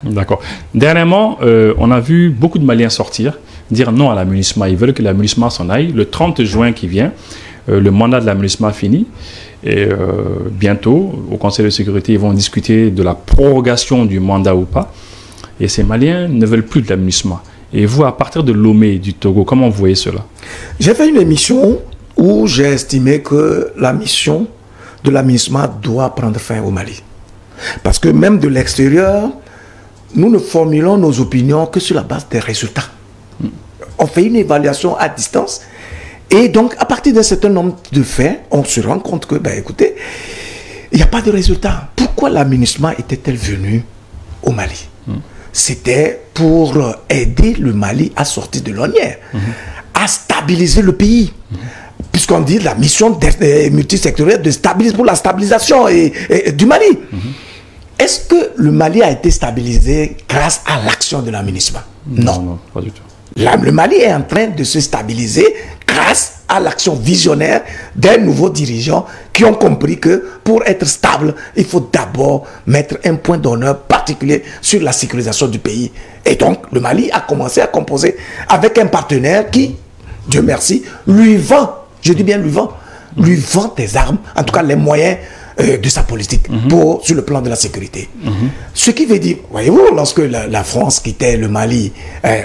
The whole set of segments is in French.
D'accord. Dernièrement, on a vu beaucoup de Maliens sortir, dire non à la MINUSMA. Ils veulent que la MINUSMA s'en aille. Le 30 juin qui vient, le mandat de la MINUSMA finit. Et bientôt, au Conseil de sécurité, ils vont discuter de la prorogation du mandat ou pas. Et ces Maliens ne veulent plus de la MINUSMA. Et vous, à partir de Lomé, du Togo, comment vous voyez cela? J'ai fait une émission où j'ai estimé que la mission de la MINUSMA doit prendre fin au Mali. Parce que même de l'extérieur, nous ne formulons nos opinions que sur la base des résultats. On fait une évaluation à distance. Et donc, à partir d'un certain nombre de faits, on se rend compte que, ben écoutez, il n'y a pas de résultat. Pourquoi la MINUSMA était-elle venue au Mali? C'était pour aider le Mali à sortir de l'ornière, à stabiliser le pays. Puisqu'on dit la mission multisectorielle de stabiliser pour la stabilisation du Mali. Est-ce que le Mali a été stabilisé grâce à l'action de la MINUSMA? Non. Non, pas du tout. Le Mali est en train de se stabiliser grâce à l'action visionnaire des nouveaux dirigeants qui ont compris que pour être stable, il faut d'abord mettre un point d'honneur particulier sur la sécurisation du pays. Et donc, le Mali a commencé à composer avec un partenaire qui, Dieu merci, lui vend, je dis bien lui vend des armes, en tout cas les moyens de sa politique sur le plan de la sécurité. Ce qui veut dire, voyez-vous, lorsque la France quittait le Mali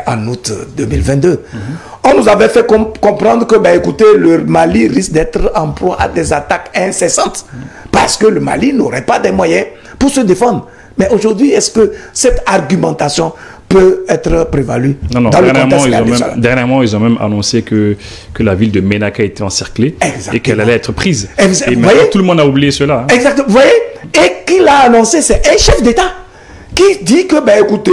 en août 2022, on nous avait fait comprendre que, ben, écoutez, le Mali risque d'être en proie à des attaques incessantes parce que le Mali n'aurait pas des moyens pour se défendre. Mais aujourd'hui, est-ce que cette argumentation peut être prévalue dans le contexte? Dernièrement, ils ont même annoncé que la ville de Ménaka était encerclée. Exactement. Et qu'elle allait être prise. Et maintenant, tout le monde a oublié cela. Exactement. Vous voyez? Et qui l'a annoncé? C'est un chef d'État qui dit que, ben, écoutez,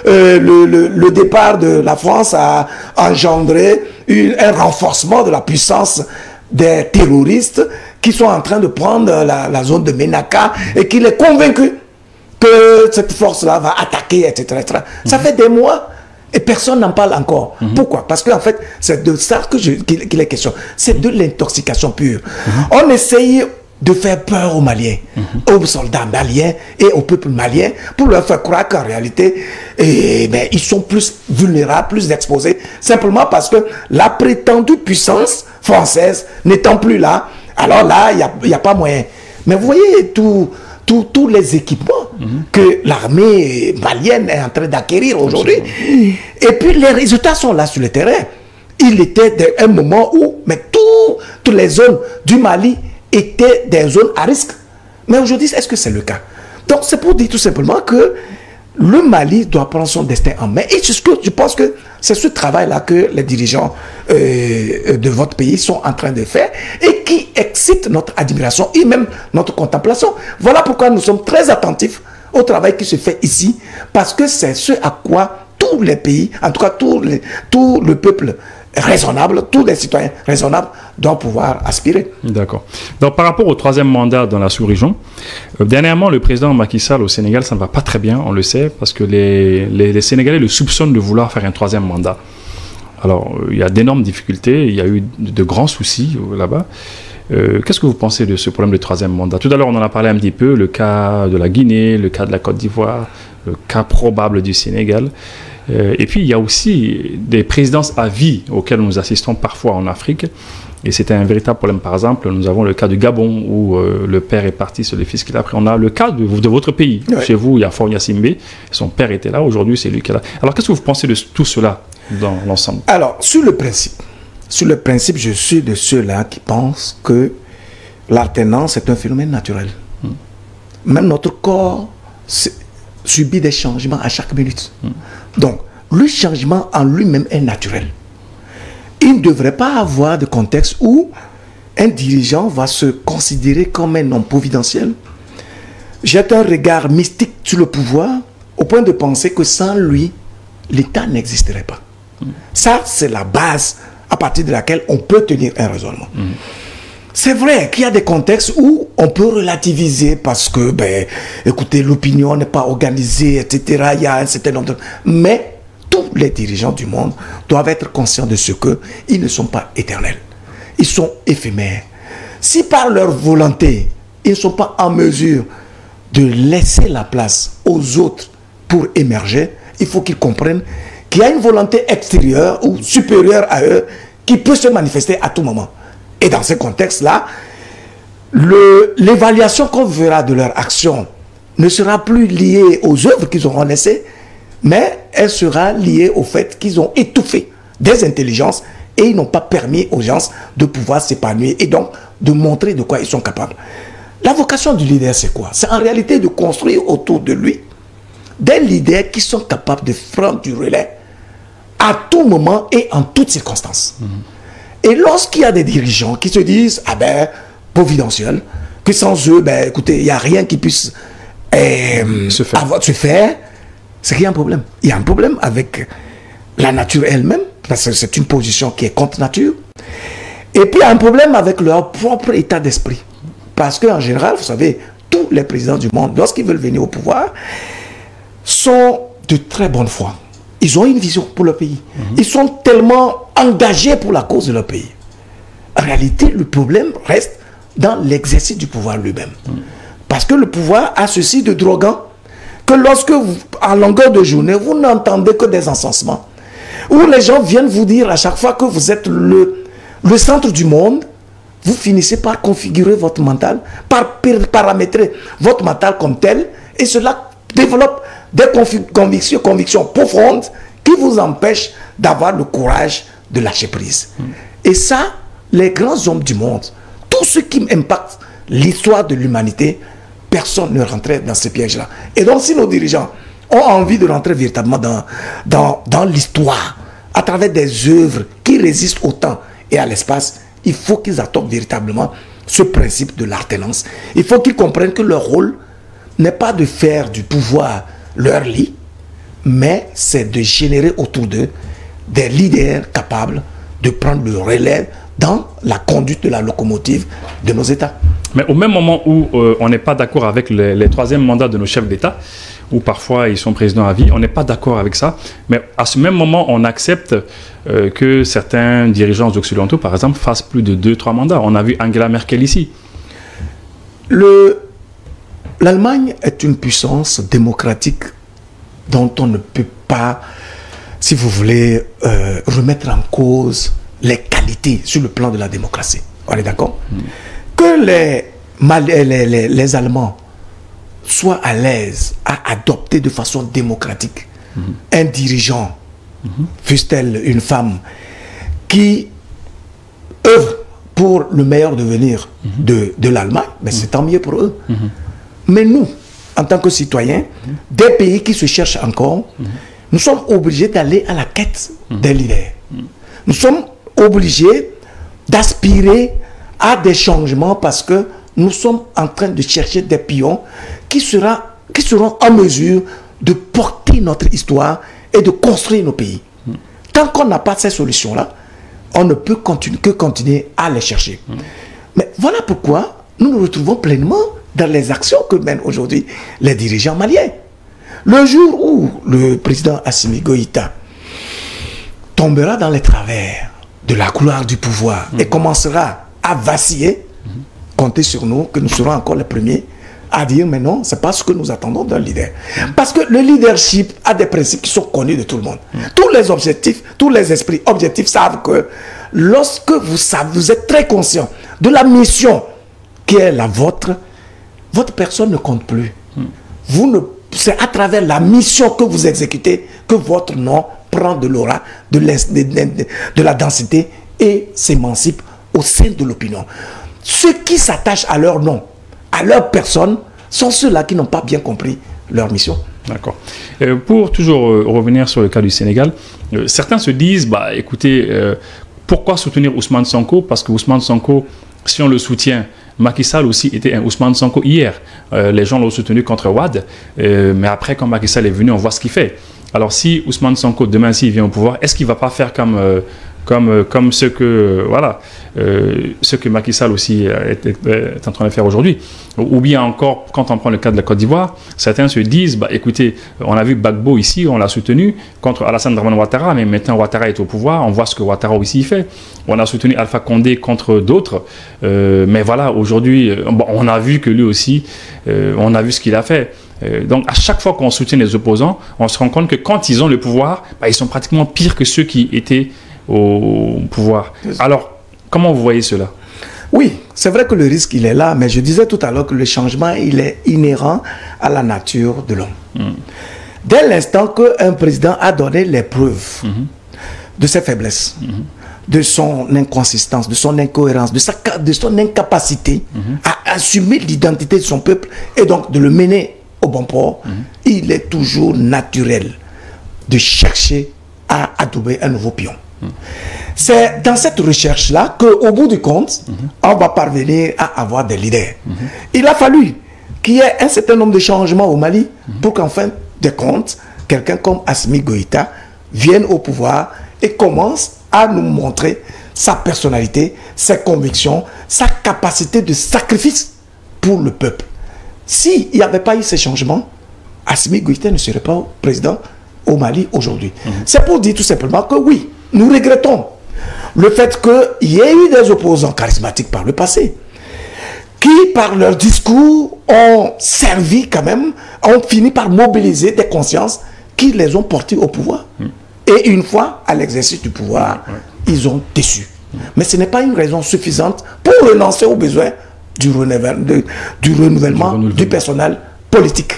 le départ de la France a engendré un renforcement de la puissance des terroristes qui sont en train de prendre la zone de Ménaka et qu'il est convaincu que cette force-là va attaquer, etc. Ça fait des mois et personne n'en parle encore. Pourquoi? Parce qu'en fait, c'est de ça qu'il est question. C'est de l'intoxication pure. On essaye de faire peur aux Maliens, aux soldats maliens et au peuple malien pour leur faire croire qu'en réalité, ils sont plus vulnérables, plus exposés, simplement parce que la prétendue puissance française n'étant plus là, alors là, il n'y a pas moyen. Mais vous voyez tous les équipements que l'armée malienne est en train d'acquérir aujourd'hui. Et puis les résultats sont là sur le terrain. Il était un moment où toutes les zones du Mali étaient des zones à risque. Mais aujourd'hui, est-ce que c'est le cas? Donc c'est pour dire tout simplement que le Mali doit prendre son destin en main. Et je pense que c'est ce travail-là que les dirigeants de votre pays sont en train de faire et qui excite notre admiration et même notre contemplation. Voilà pourquoi nous sommes très attentifs au travail qui se fait ici, parce que c'est ce à quoi tous les pays, en tout cas tout le peuple raisonnable, tous les citoyens raisonnables doivent pouvoir aspirer. D'accord. Donc par rapport au troisième mandat dans la sous-région, dernièrement le président Macky Sall au Sénégal, ça ne va pas très bien, on le sait, parce que les Sénégalais le soupçonnent de vouloir faire un troisième mandat. Alors il y a d'énormes difficultés, il y a eu de grands soucis là-bas. Qu'est-ce que vous pensez de ce problème de troisième mandat? Tout à l'heure on en a parlé un petit peu, le cas de la Guinée, le cas de la Côte d'Ivoire, le cas probable du Sénégal. Et puis, il y a aussi des présidences à vie auxquelles nous assistons parfois en Afrique. Et c'est un véritable problème. Par exemple, nous avons le cas du Gabon où le père est parti sur le fils qu'il a pris. On a le cas de votre pays. Ouais. Chez vous, il y a Faure Gnassingbé. Son père était là. Aujourd'hui, c'est lui qui est là. Alors, qu'est-ce que vous pensez de tout cela dans l'ensemble? Alors, sur le principe, je suis de ceux-là qui pensent que l'alternance est un phénomène naturel. Même notre corps subit des changements à chaque minute. Donc, le changement en lui-même est naturel. Il ne devrait pas avoir de contexte où un dirigeant va se considérer comme un homme providentiel, jette un regard mystique sur le pouvoir, au point de penser que sans lui, l'État n'existerait pas. Ça, c'est la base à partir de laquelle on peut tenir un raisonnement. C'est vrai qu'il y a des contextes où on peut relativiser parce que, écoutez, l'opinion n'est pas organisée, etc. Il y a un certain nombre de... Mais tous les dirigeants du monde doivent être conscients de ce qu'ils ne sont pas éternels. Ils sont éphémères. Si par leur volonté, ils ne sont pas en mesure de laisser la place aux autres pour émerger, il faut qu'ils comprennent qu'il y a une volonté extérieure ou supérieure à eux qui peut se manifester à tout moment. Et dans ce contexte-là, l'évaluation qu'on verra de leur action ne sera plus liée aux œuvres qu'ils auront laissées, mais elle sera liée au fait qu'ils ont étouffé des intelligences et ils n'ont pas permis aux gens de pouvoir s'épanouir et donc de montrer de quoi ils sont capables. La vocation du leader, c'est quoi? C'est en réalité de construire autour de lui des leaders qui sont capables de prendre du relais à tout moment et en toutes circonstances. Et lorsqu'il y a des dirigeants qui se disent, ah ben, providentiel, que sans eux, ben, écoutez, il n'y a rien qui puisse se faire, c'est qu'il y a un problème. Il y a un problème avec la nature elle-même, parce que c'est une position qui est contre nature. Et puis il y a un problème avec leur propre état d'esprit. Parce qu'en général, vous savez, tous les présidents du monde, lorsqu'ils veulent venir au pouvoir, sont de très bonne foi. Ils ont une vision pour le pays. Ils sont tellement engagés pour la cause de leur pays. En réalité, le problème reste dans l'exercice du pouvoir lui-même. Parce que le pouvoir a ceci de droguant, que lorsque, à longueur de journée, vous n'entendez que des encensements, où les gens viennent vous dire à chaque fois que vous êtes le centre du monde, vous finissez par configurer votre mental, par paramétrer votre mental comme tel, et cela développe des convictions profondes qui vous empêchent d'avoir le courage de lâcher prise. Et ça, les grands hommes du monde, tout ce qui impacte l'histoire de l'humanité, personne ne rentrait dans ce piège-là. Et donc, si nos dirigeants ont envie de rentrer véritablement dans l'histoire, à travers des œuvres qui résistent au temps et à l'espace, il faut qu'ils adoptent véritablement ce principe de l'alternance. Il faut qu'ils comprennent que leur rôle n'est pas de faire du pouvoir leur lit, mais c'est de générer autour d'eux des leaders capables de prendre le relais dans la conduite de la locomotive de nos États. Mais au même moment où on n'est pas d'accord avec les troisièmes mandats de nos chefs d'État, où parfois ils sont présidents à vie, on n'est pas d'accord avec ça, mais à ce même moment, on accepte que certains dirigeants occidentaux, par exemple, fassent plus de 2-3 mandats. On a vu Angela Merkel ici. L'Allemagne est une puissance démocratique dont on ne peut pas, si vous voulez, remettre en cause les qualités sur le plan de la démocratie. On est d'accord? Que les Allemands soient à l'aise à adopter de façon démocratique un dirigeant, fût-elle une femme, qui œuvre pour le meilleur devenir de l'Allemagne, mais c'est tant mieux pour eux. Mais nous, en tant que citoyens, des pays qui se cherchent encore, nous sommes obligés d'aller à la quête des leaders. Nous sommes obligés d'aspirer à des changements parce que nous sommes en train de chercher des pions qui seront en mesure de porter notre histoire et de construire nos pays. Tant qu'on n'a pas ces solutions-là, on ne peut que continuer à les chercher. Mais voilà pourquoi nous nous retrouvons pleinement dans les actions que mènent aujourd'hui les dirigeants maliens. Le jour où le président Assimi Goïta tombera dans les travers de la couloir du pouvoir et commencera à vaciller, comptez sur nous que nous serons encore les premiers à dire mais non, c'est pas ce que nous attendons d'un leader. Parce que le leadership a des principes qui sont connus de tout le monde. Tous les objectifs, tous les esprits objectifs savent que lorsque vous êtes très conscient de la mission qui est la vôtre, votre personne ne compte plus. C'est à travers la mission que vous exécutez que votre nom prend de l'aura, de la densité et s'émancipe au sein de l'opinion. Ceux qui s'attachent à leur nom, à leur personne, sont ceux-là qui n'ont pas bien compris leur mission. D'accord. Pour toujours revenir sur le cas du Sénégal, certains se disent, bah, écoutez, pourquoi soutenir Ousmane Sonko? Parce que Ousmane Sonko, si on le soutient, Macky Sall aussi était un Ousmane Sonko hier. Les gens l'ont soutenu contre Wade, mais après, quand Macky Sall est venu, on voit ce qu'il fait. Alors si Ousmane Sonko, demain, s'il vient au pouvoir, est-ce qu'il ne va pas faire comme ce que Macky Sall aussi est en train de faire aujourd'hui? Ou bien encore, quand on prend le cas de la Côte d'Ivoire, certains se disent, bah, écoutez, on a vu Gbagbo ici, on l'a soutenu contre Alassane Dramane Ouattara, mais maintenant Ouattara est au pouvoir, on voit ce que Ouattara aussi fait. On a soutenu Alpha Condé contre d'autres, mais voilà, aujourd'hui, bon, on a vu que lui aussi, on a vu ce qu'il a fait. Donc, à chaque fois qu'on soutient les opposants, on se rend compte que quand ils ont le pouvoir, ils sont pratiquement pires que ceux qui étaient au pouvoir. Alors, comment vous voyez cela? Oui, c'est vrai que le risque, il est là, mais je disais tout à l'heure que le changement, il est inhérent à la nature de l'homme. Dès l'instant qu'un président a donné les preuves de ses faiblesses, de son inconsistance, de son incohérence, de son incapacité à assumer l'identité de son peuple et donc de le mener au bon port, il est toujours naturel de chercher à adouber un nouveau pion. C'est dans cette recherche-là qu'au bout du compte, on va parvenir à avoir des leaders. Il a fallu qu'il y ait un certain nombre de changements au Mali pour qu'en fin de compte, quelqu'un comme Assimi Goïta vienne au pouvoir et commence à nous montrer sa personnalité, ses convictions, sa capacité de sacrifice pour le peuple. S'il n'y avait pas eu ces changements, Assimi Goïta ne serait pas président au Mali aujourd'hui. C'est pour dire tout simplement que oui, nous regrettons le fait qu'il y ait eu des opposants charismatiques par le passé, qui par leur discours ont servi quand même, ont fini par mobiliser des consciences qui les ont portés au pouvoir. Et une fois à l'exercice du pouvoir, ils ont déçu. Mais ce n'est pas une raison suffisante pour renoncer aux besoins du renouvellement du personnel politique.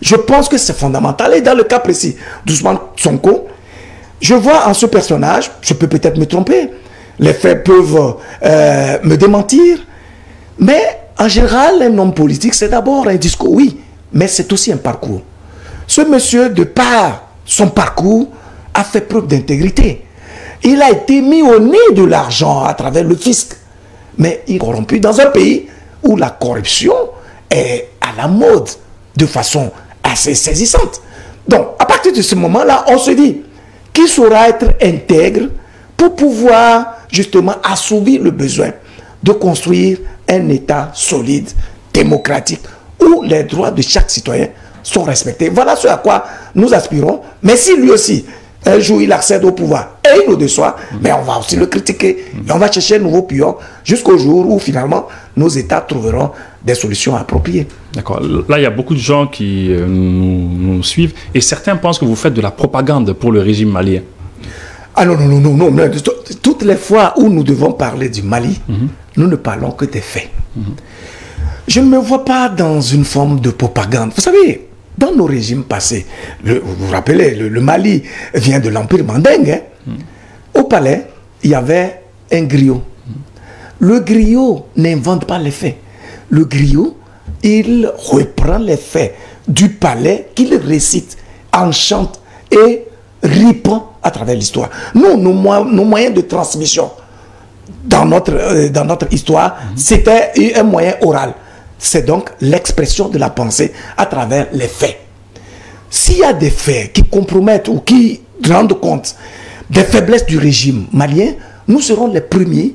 Je pense que c'est fondamental. Et dans le cas précis d'Ousmane Sonko, je vois en ce personnage, je peux peut-être me tromper, les faits peuvent me démentir, mais en général, un homme politique, c'est d'abord un discours, oui, mais c'est aussi un parcours. Ce monsieur, de par son parcours, a fait preuve d'intégrité. Il a été mis au nez de l'argent à travers le fisc, mais il est corrompu dans un pays où la corruption est à la mode de façon assez saisissante. Donc, à partir de ce moment-là, on se dit qu'il saura être intègre pour pouvoir justement assouvir le besoin de construire un État solide, démocratique, où les droits de chaque citoyen sont respectés. Voilà ce à quoi nous aspirons. Mais si lui aussi, un jour, il accède au pouvoir et il nous déçoit, mais on va aussi le critiquer. Et on va chercher un nouveau pion jusqu'au jour où finalement nos États trouveront des solutions appropriées. D'accord. Là, il y a beaucoup de gens qui nous suivent et certains pensent que vous faites de la propagande pour le régime malien. Ah non, non, non, non, non. Toutes les fois où nous devons parler du Mali, nous ne parlons que des faits. Je ne me vois pas dans une forme de propagande. Vous savez, dans nos régimes passés, vous vous rappelez, le Mali vient de l'Empire mandingue. Hein? Au palais, il y avait un griot. Le griot n'invente pas les faits. Le griot, il reprend les faits du palais qu'il récite, enchante et répand à travers l'histoire. Nous, nos moyens de transmission dans notre histoire, c'était un moyen oral. C'est donc l'expression de la pensée à travers les faits. S'il y a des faits qui compromettent ou qui rendent compte des faiblesses du régime malien, nous serons les premiers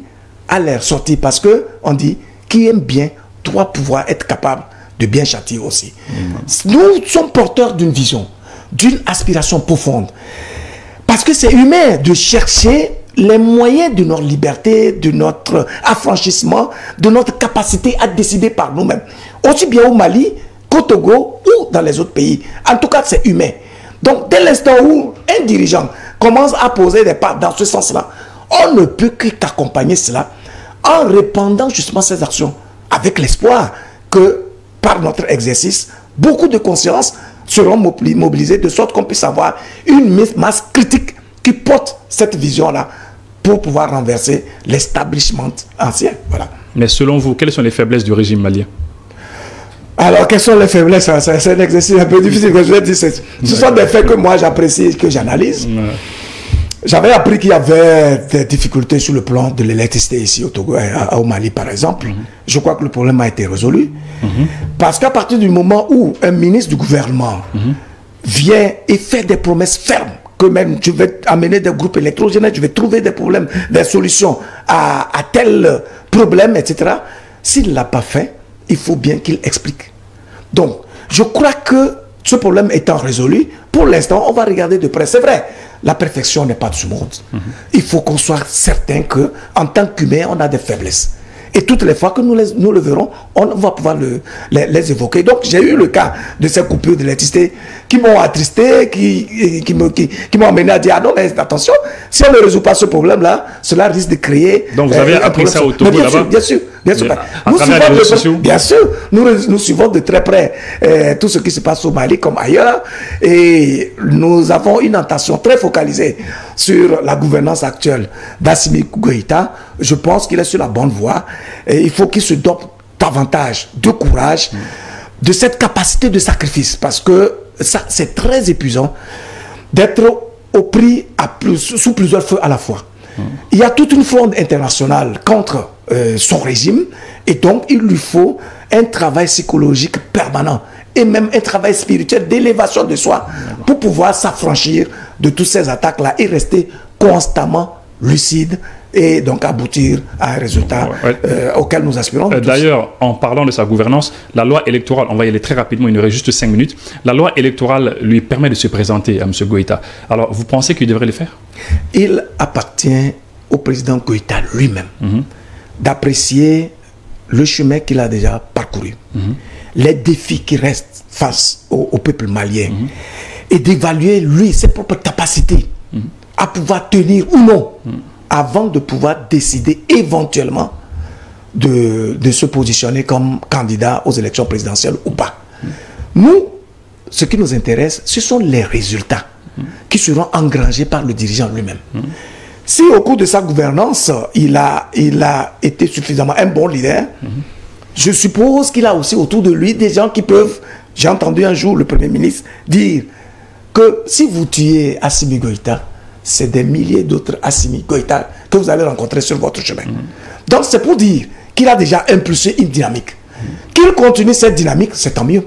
à les sortir parce que on dit qui aime bien doit pouvoir être capable de bien châtier aussi. Nous sommes porteurs d'une vision, d'une aspiration profonde. Parce que c'est humain de chercher les moyens de notre liberté, de notre affranchissement, de notre capacité à décider par nous-mêmes. Aussi bien au Mali qu'au Togo ou dans les autres pays. En tout cas, c'est humain. Donc, dès l'instant où un dirigeant commence à poser des pas dans ce sens-là, on ne peut qu'accompagner cela en répandant justement ces actions avec l'espoir que par notre exercice, beaucoup de consciences seront mobilisées de sorte qu'on puisse avoir une masse critique qui porte cette vision-là pour pouvoir renverser l'establishment ancien. Voilà. Mais selon vous, quelles sont les faiblesses du régime malien? Alors, quelles sont les faiblesses? C'est un exercice un peu difficile. Je dire, ce sont des faits que moi j'apprécie, que j'analyse. J'avais appris qu'il y avait des difficultés sur le plan de l'électricité ici au Togo, au Mali par exemple. Je crois que le problème a été résolu. Parce qu'à partir du moment où un ministre du gouvernement vient et fait des promesses fermes, que même je vais amener des groupes électrogènes, je vais trouver des problèmes, des solutions à tel problème, etc. S'il ne l'a pas fait, il faut bien qu'il explique. Donc, je crois que ce problème étant résolu, pour l'instant, on va regarder de près. C'est vrai, la perfection n'est pas de ce monde. Il faut qu'on soit certain qu'en tant qu'humain, on a des faiblesses. Et toutes les fois que nous le verrons, on va pouvoir les évoquer. Donc, j'ai eu le cas de ces coupures d'électricité qui m'ont attristé, qui m'ont amené à dire, ah non, mais attention, si on ne résout pas ce problème-là, cela risque de créer... Donc, vous avez appris ça au Togo là-bas? Bien sûr. À travers les réseaux sociaux? Bien sûr, nous suivons de très près tout ce qui se passe au Mali comme ailleurs, et nous avons une attention très focalisée sur la gouvernance actuelle d'Assimi Goïta. Je pense qu'il est sur la bonne voie, et il faut qu'il se dote davantage de courage, de cette capacité de sacrifice, parce que ça, c'est très épuisant d'être au prix sous plusieurs feux à la fois. Il y a toute une fronde internationale contre son régime, et donc il lui faut un travail psychologique permanent et même un travail spirituel d'élévation de soi pour pouvoir s'affranchir de toutes ces attaques-là et rester constamment lucide et donc aboutir à un résultat auquel nous aspirons. D'ailleurs, en parlant de sa gouvernance, la loi électorale, on va y aller très rapidement, il nous reste juste 5 minutes, la loi électorale lui permet de se présenter à M. Goïta. Alors, vous pensez qu'il devrait le faire? Il appartient au président Goïta lui-même d'apprécier le chemin qu'il a déjà parcouru, les défis qui restent face au peuple malien, et d'évaluer lui ses propres capacités à pouvoir tenir ou non, avant de pouvoir décider éventuellement de se positionner comme candidat aux élections présidentielles ou pas. Nous, ce qui nous intéresse, ce sont les résultats qui seront engrangés par le dirigeant lui-même. Si au cours de sa gouvernance, il a été suffisamment un bon leader, je suppose qu'il a aussi autour de lui des gens qui peuvent... J'ai entendu un jour le Premier ministre dire que si vous tuez Assimi Goïta, c'est des milliers d'autres Assimi Goïta que vous allez rencontrer sur votre chemin. Donc c'est pour dire qu'il a déjà impulsé une dynamique. Qu'il continue cette dynamique, c'est tant mieux.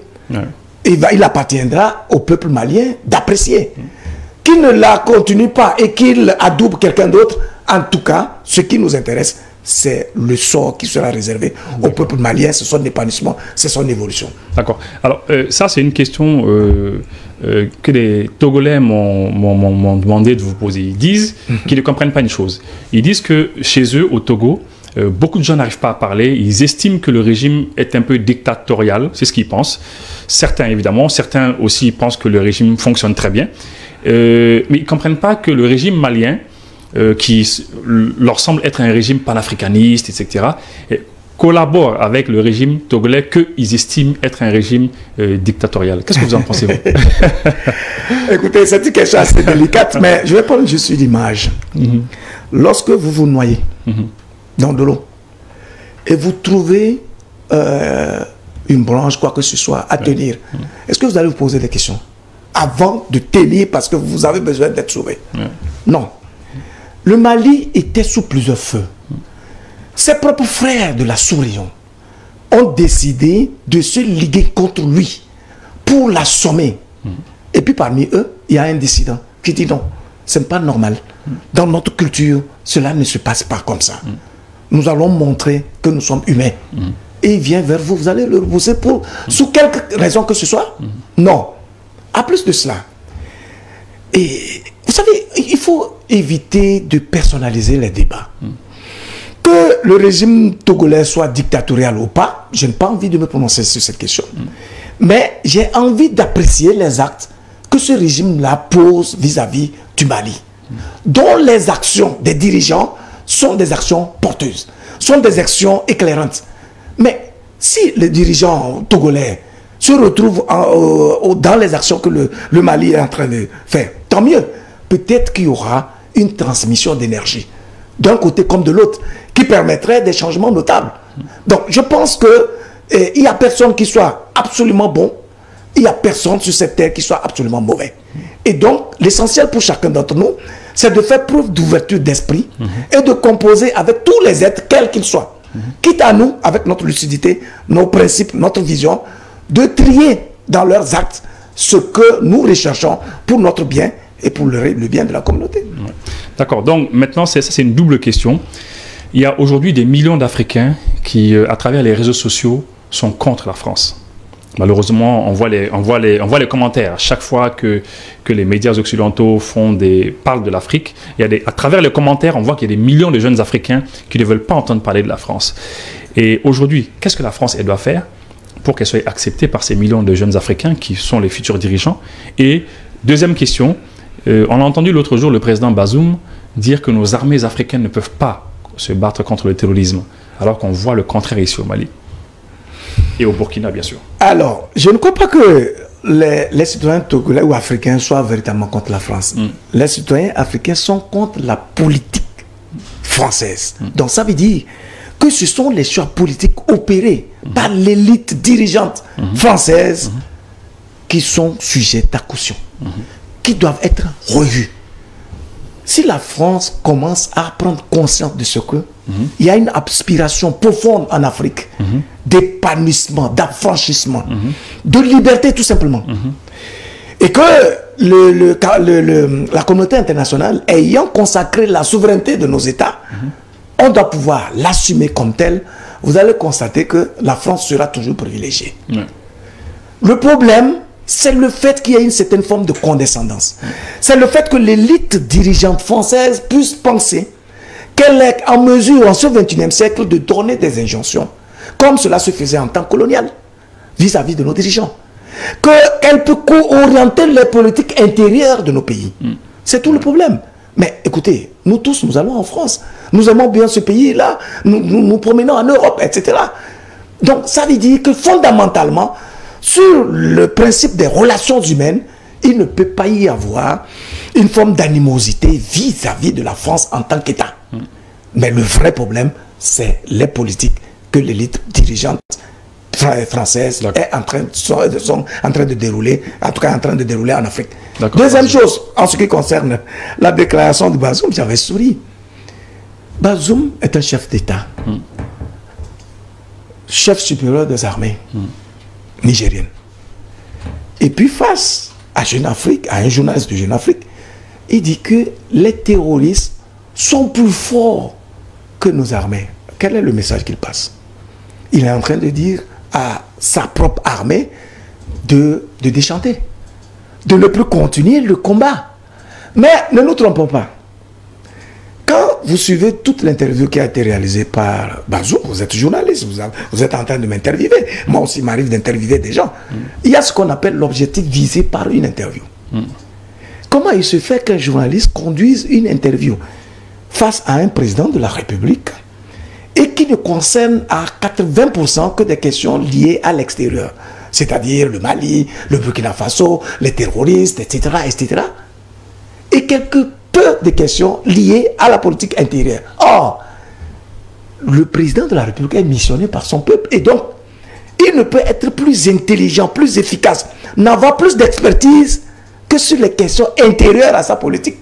Il appartiendra au peuple malien d'apprécier. Qu'il ne la continue pas et qu'il adoube quelqu'un d'autre, en tout cas, ce qui nous intéresse, c'est le sort qui sera réservé au peuple malien, c'est son épanouissement, c'est son évolution. D'accord. Alors, ça, c'est une question que les Togolais m'ont demandé de vous poser. Ils disent qu'ils ne comprennent pas une chose. Ils disent que chez eux, au Togo, beaucoup de gens n'arrivent pas à parler. Ils estiment que le régime est un peu dictatorial. C'est ce qu'ils pensent. Certains, évidemment. Certains aussi pensent que le régime fonctionne très bien. Mais ils ne comprennent pas que le régime malien, qui leur semble être un régime panafricaniste, etc., collabore avec le régime togolais qu'ils estiment être un régime dictatorial. Qu'est-ce que vous en pensez, vous? Écoutez, c'est une question assez délicate, mais je vais prendre juste une image. Lorsque vous vous noyez dans de l'eau et vous trouvez une branche, quoi que ce soit, à tenir, est-ce que vous allez vous poser des questions avant de tenir parce que vous avez besoin d'être sauvé? Non. Le Mali était sous plusieurs feux. Ses propres frères de la sous-région ont décidé de se liguer contre lui pour l'assommer. Et puis parmi eux, il y a un dissident qui dit non, ce n'est pas normal. Dans notre culture, cela ne se passe pas comme ça. Nous allons montrer que nous sommes humains. Et il vient vers vous, vous allez le repousser pour, sous quelque raison que ce soit? Non. À plus de cela. Et vous savez, il faut éviter de personnaliser les débats. Que le régime togolais soit dictatorial ou pas, je n'ai pas envie de me prononcer sur cette question. Mais j'ai envie d'apprécier les actes que ce régime-là pose vis-à-vis du Mali, dont les actions des dirigeants sont des actions porteuses, sont des actions éclairantes. Mais si les dirigeants togolais se retrouvent dans les actions que le Mali est en train de faire, tant mieux. Peut-être qu'il y aura une transmission d'énergie, d'un côté comme de l'autre, qui permettrait des changements notables. Donc, je pense qu'il n'y a personne qui soit absolument bon, il n'y a personne sur cette terre qui soit absolument mauvais. Et donc, l'essentiel pour chacun d'entre nous, c'est de faire preuve d'ouverture d'esprit et de composer avec tous les êtres, quels qu'ils soient. Quitte à nous, avec notre lucidité, nos principes, notre vision, de trier dans leurs actes ce que nous recherchons pour notre bien et pour le bien de la communauté. D'accord. Donc, maintenant, c'est une double question. Il y a aujourd'hui des millions d'Africains qui, à travers les réseaux sociaux, sont contre la France. Malheureusement, on voit les commentaires. À chaque fois que les médias occidentaux parlent de l'Afrique, à travers les commentaires, on voit qu'il y a des millions de jeunes Africains qui ne veulent pas entendre parler de la France. Et aujourd'hui, qu'est-ce que la France elle doit faire pour qu'elle soit acceptée par ces millions de jeunes Africains qui sont les futurs dirigeants? Et deuxième question, on a entendu l'autre jour le président Bazoum dire que nos armées africaines ne peuvent pas se battre contre le terrorisme, alors qu'on voit le contraire ici au Mali. Et au Burkina, bien sûr. Alors, je ne crois pas que les citoyens togolais ou africains soient véritablement contre la France. Les citoyens africains sont contre la politique française. Donc, ça veut dire que ce sont les choix politiques opérés par l'élite dirigeante française qui sont sujets à caution, qui doivent être revus. Si la France commence à prendre conscience de ce que il y a une aspiration profonde en Afrique d'épanouissement, d'affranchissement, de liberté tout simplement, et que la communauté internationale ayant consacré la souveraineté de nos États, on doit pouvoir l'assumer comme tel, vous allez constater que la France sera toujours privilégiée. Le problème, c'est le fait qu'il y ait une certaine forme de condescendance. C'est le fait que l'élite dirigeante française puisse penser qu'elle est en mesure, en ce 21e siècle, de donner des injonctions, comme cela se faisait en temps colonial, vis-à-vis de nos dirigeants. Qu'elle peut co-orienter les politiques intérieures de nos pays. C'est tout le problème. Mais écoutez, nous tous, nous allons en France. Nous aimons bien ce pays-là. Nous promenons en Europe, etc. Donc, ça veut dire que fondamentalement, sur le principe des relations humaines, il ne peut pas y avoir une forme d'animosité vis-à-vis de la France en tant qu'État. Mais le vrai problème, c'est les politiques que l'élite dirigeante française est en train de dérouler, en tout cas en train de dérouler en Afrique. Deuxième chose, en ce qui concerne la déclaration de Bazoum, j'avais souri. Bazoum est un chef d'État, chef supérieur des armées nigériennes. Et puis face à Jeune Afrique, à un journaliste de Jeune Afrique, il dit que les terroristes sont plus forts que nos armées. Quel est le message qu'il passe? Il est en train de dire à sa propre armée de déchanter, de ne plus continuer le combat. Mais ne nous trompons pas. Quand vous suivez toute l'interview qui a été réalisée par Bazoum, vous êtes journaliste, vous êtes en train de m'interviewer. Moi aussi, il m'arrive d'interviewer des gens. Il y a ce qu'on appelle l'objectif visé par une interview. Comment il se fait qu'un journaliste conduise une interview face à un président de la République et qui ne concerne à 80% que des questions liées à l'extérieur, c'est-à-dire le Mali, le Burkina Faso, les terroristes, etc., etc. Et quelques peu de questions liées à la politique intérieure. Or, le président de la République est missionné par son peuple et donc, il ne peut être plus intelligent, plus efficace, n'avoir plus d'expertise que sur les questions intérieures à sa politique.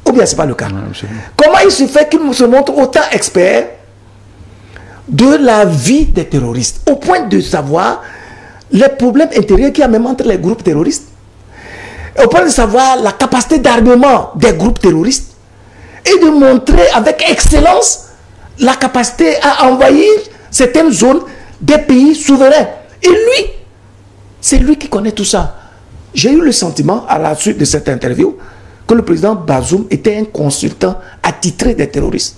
Ou bien ce n'est pas le cas. Comment il se fait qu'il se montre autant expert de la vie des terroristes, au point de savoir les problèmes intérieurs qu'il y a même entre les groupes terroristes, au point de savoir la capacité d'armement des groupes terroristes, et de montrer avec excellence la capacité à envahir certaines zones des pays souverains. Et lui, c'est lui qui connaît tout ça. J'ai eu le sentiment, à la suite de cette interview, que le président Bazoum était un consultant attitré des terroristes.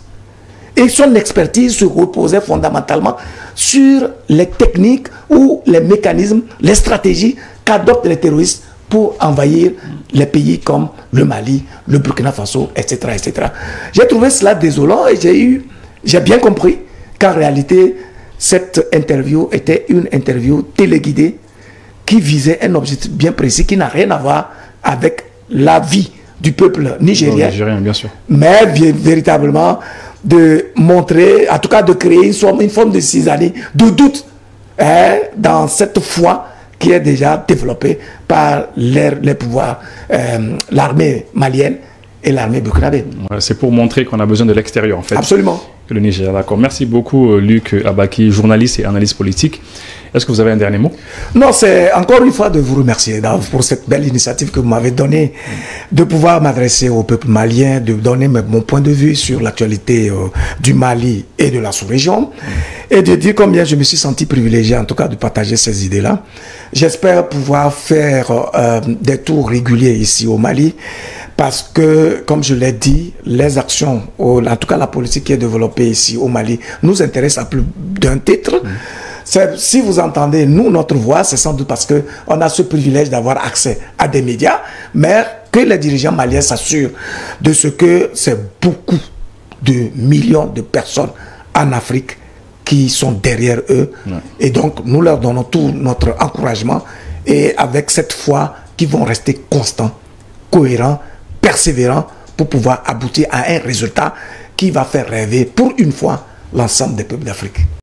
Et son expertise se reposait fondamentalement sur les techniques ou les mécanismes, les stratégies qu'adoptent les terroristes pour envahir les pays comme le Mali, le Burkina Faso, etc. etc. J'ai trouvé cela désolant et j'ai bien compris qu'en réalité, cette interview était une interview téléguidée qui visait un objectif bien précis qui n'a rien à voir avec la vie du peuple nigérien, bien sûr. Mais véritablement de montrer, en tout cas de créer une forme de cisaille, de doute dans cette foi qui est déjà développée par les pouvoirs, l'armée malienne et l'armée burkinabé. Ouais, c'est pour montrer qu'on a besoin de l'extérieur en fait. Absolument. Le Niger, d'accord. Merci beaucoup Luc Abaki, journaliste et analyste politique. Est-ce que vous avez un dernier mot? Non, c'est encore une fois de vous remercier pour cette belle initiative que vous m'avez donnée, de pouvoir m'adresser au peuple malien, de donner mon point de vue sur l'actualité du Mali et de la sous-région, et de dire combien je me suis senti privilégié, en tout cas, de partager ces idées-là. J'espère pouvoir faire des tours réguliers ici au Mali, parce que, comme je l'ai dit, les actions, en tout cas la politique qui est développée ici au Mali, nous intéresse à plus d'un titre. Si vous entendez, nous, notre voix, c'est sans doute parce qu'on a ce privilège d'avoir accès à des médias, mais que les dirigeants maliens s'assurent de ce que c'est beaucoup de millions de personnes en Afrique qui sont derrière eux. Ouais. Et donc, nous leur donnons tout notre encouragement et avec cette foi qu'ils vont rester constants, cohérents, persévérants pour pouvoir aboutir à un résultat qui va faire rêver pour une fois l'ensemble des peuples d'Afrique.